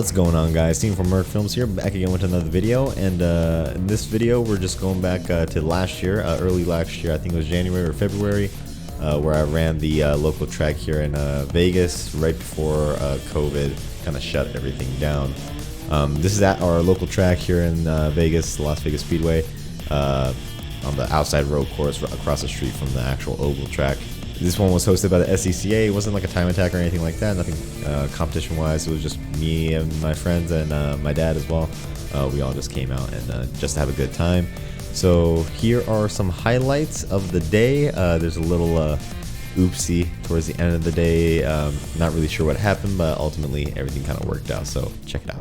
What's going on, guys? Team from Merc Films here, back again with another video. And in this video we're just going back to last year, early last year. I think it was January or February, where I ran the local track here in Vegas right before COVID kind of shut everything down. This is at our local track here in Vegas, Las Vegas Speedway, on the outside road course across the street from the actual oval track. This one was hosted by the SCCA. It wasn't like a time attack or anything like that, nothing competition wise. It was just me and my friends and my dad as well. We all just came out and just to have a good time. So here are some highlights of the day. There's a little oopsie towards the end of the day. Not really sure what happened, but ultimately everything kind of worked out, so check it out.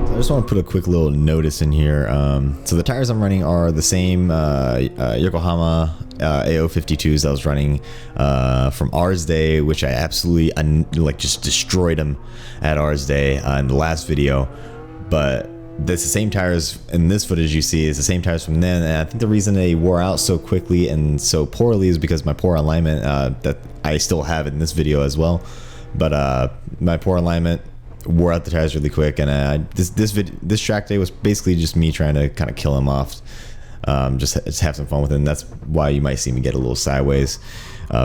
I just want to put a quick little notice in here. So the tires I'm running are the same Yokohama AO52s I was running from R's Day, which I absolutely just destroyed them at R's Day in the last video. But that's the same tires in this footage you see is the same tires from then, and I think the reason they wore out so quickly and so poorly is because my poor alignment that I still have in this video as well. But my poor alignment wore out the tires really quick, and this track day was basically just me trying to kind of kill him off, just have some fun with it. And that's why you might see me get a little sideways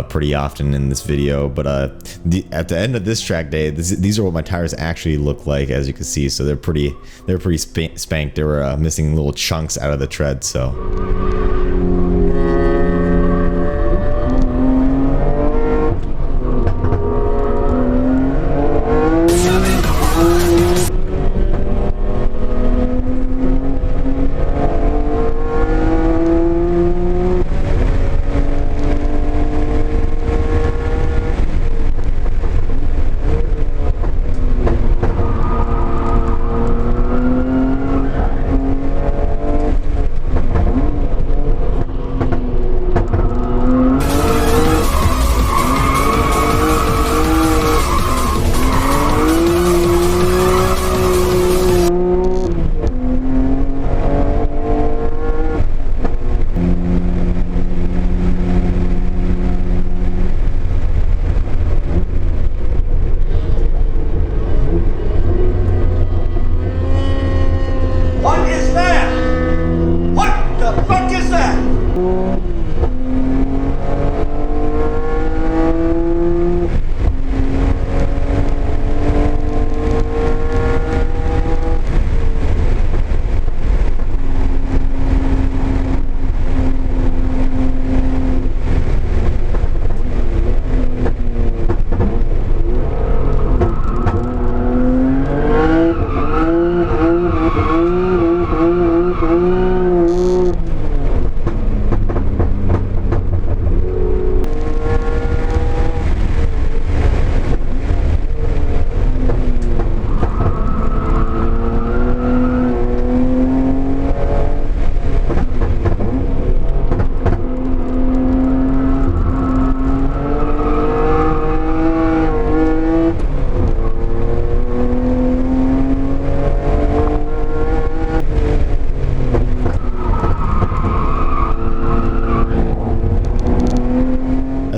pretty often in this video. But at the end of this track day, these are what my tires actually look like, as you can see. So they're pretty spanked. They were missing little chunks out of the tread. So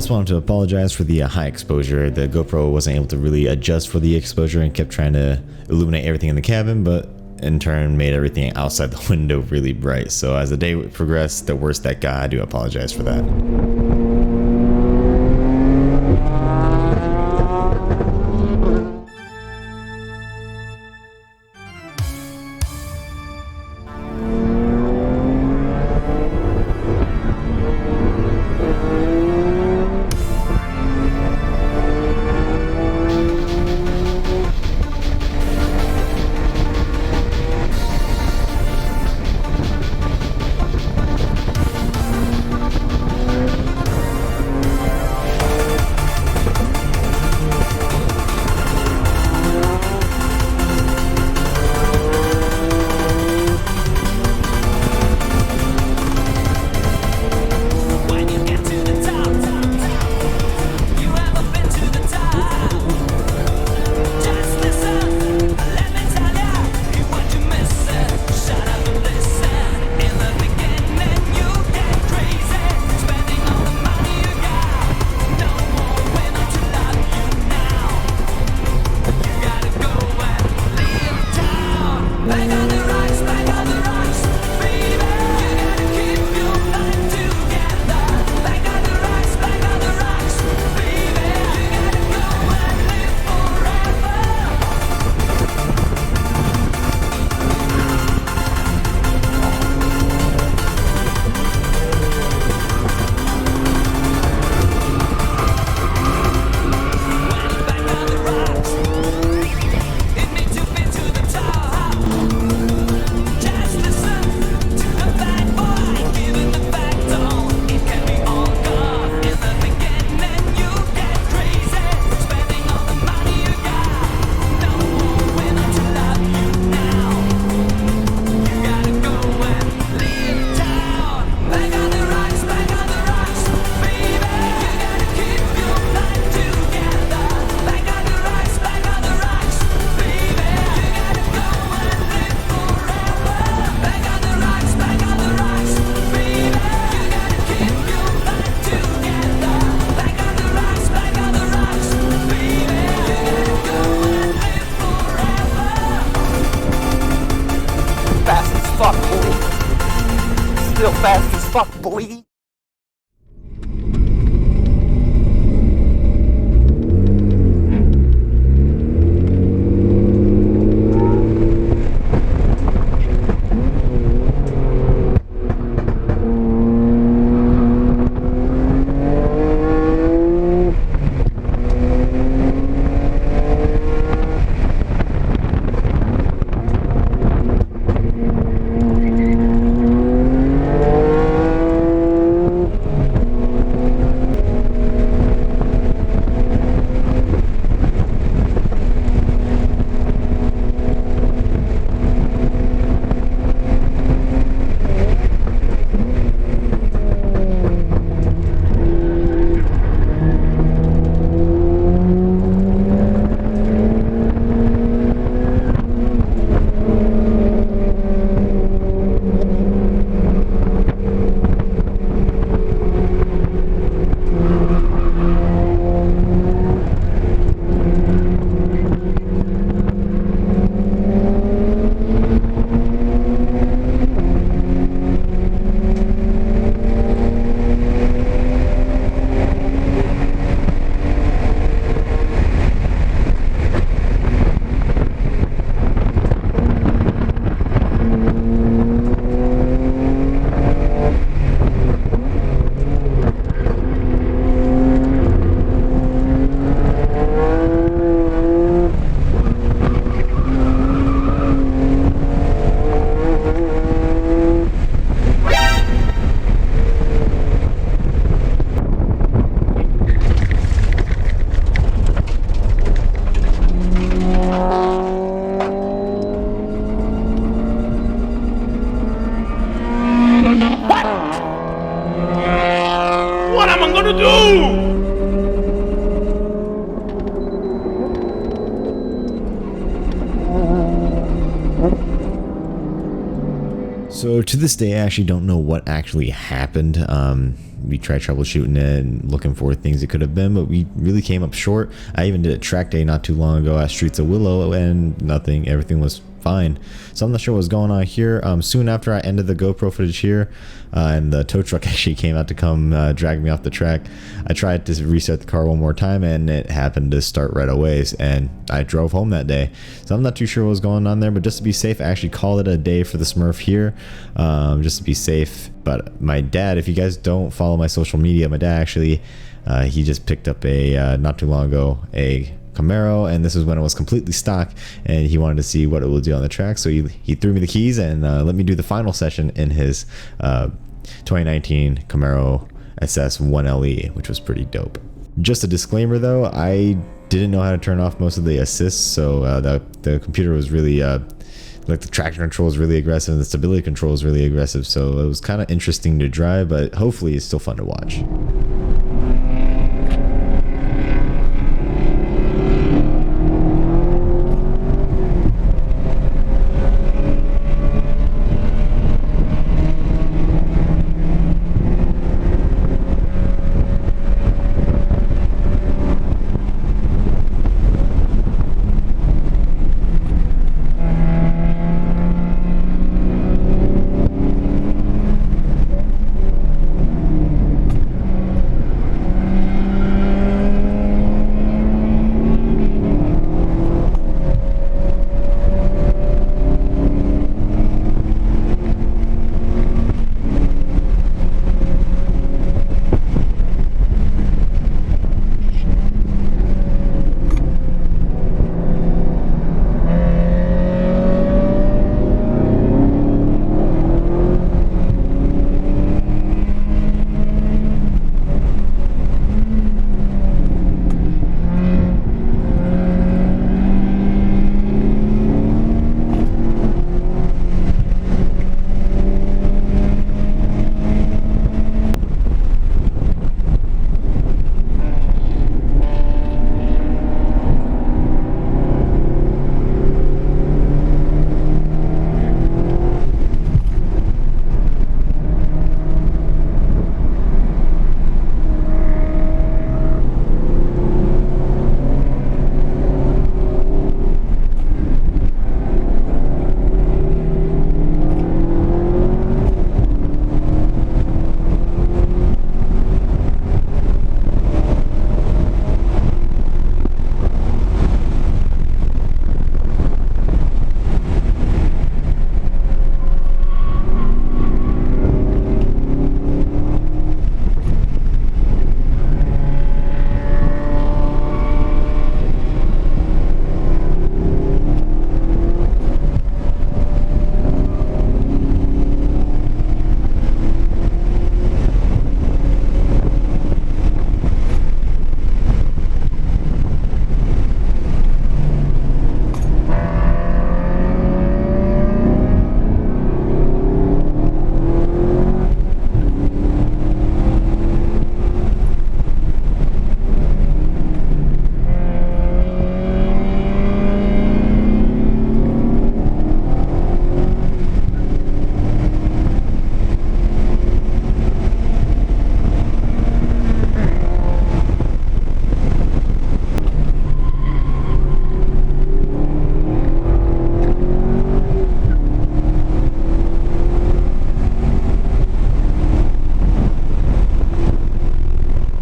just wanted to apologize for the high exposure. The GoPro wasn't able to really adjust for the exposure and kept trying to illuminate everything in the cabin, but in turn made everything outside the window really bright. So as the day progressed, the worse that got. I do apologize for that. Still fast as fuck, boy. What am I gonna do? So to this day, I actually don't know what actually happened. We tried troubleshooting it and looking for things it could have been, but we really came up short. I even did a track day not too long ago at Streets of Willow, and nothing. Everything was fine. So I'm not sure what's going on here. Soon after I ended the GoPro footage here, and the tow truck actually came out to come drag me off the track, I tried to reset the car one more time, and it happened to start right away, and I drove home that day. So I'm not too sure what was going on there, but just to be safe, I actually called it a day for the Smurf here, just to be safe. But my dad, if you guys don't follow my social media, my dad actually, he just picked up not too long ago, a Camaro, and this is when it was completely stock, and he wanted to see what it will do on the track. So he threw me the keys and let me do the final session in his 2019 Camaro SS 1LE, which was pretty dope. Just a disclaimer though, I didn't know how to turn off most of the assists, so the computer was really like the traction control is really aggressive and the stability control is really aggressive, so it was kind of interesting to drive, but hopefully it's still fun to watch.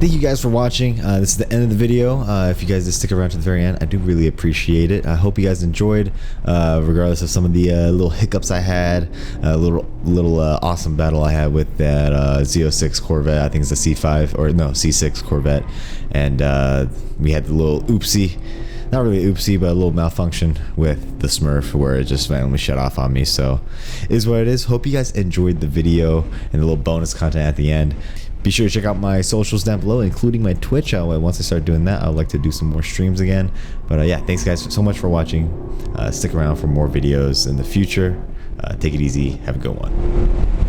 Thank you guys for watching. This is the end of the video. If you guys did stick around to the very end, I do really appreciate it. I hope you guys enjoyed, regardless of some of the little hiccups I had, little awesome battle I had with that Z06 Corvette. I think it's a C5 or no C6 Corvette, and we had the little oopsie. Not really oopsie, but a little malfunction with the Smurf where it just randomly shut off on me. So it is what it is. Hope you guys enjoyed the video and the little bonus content at the end. Be sure to check out my socials down below, including my Twitch. Once I start doing that, I'd like to do some more streams again. But yeah, thanks guys so much for watching. Stick around for more videos in the future. Take it easy. Have a good one.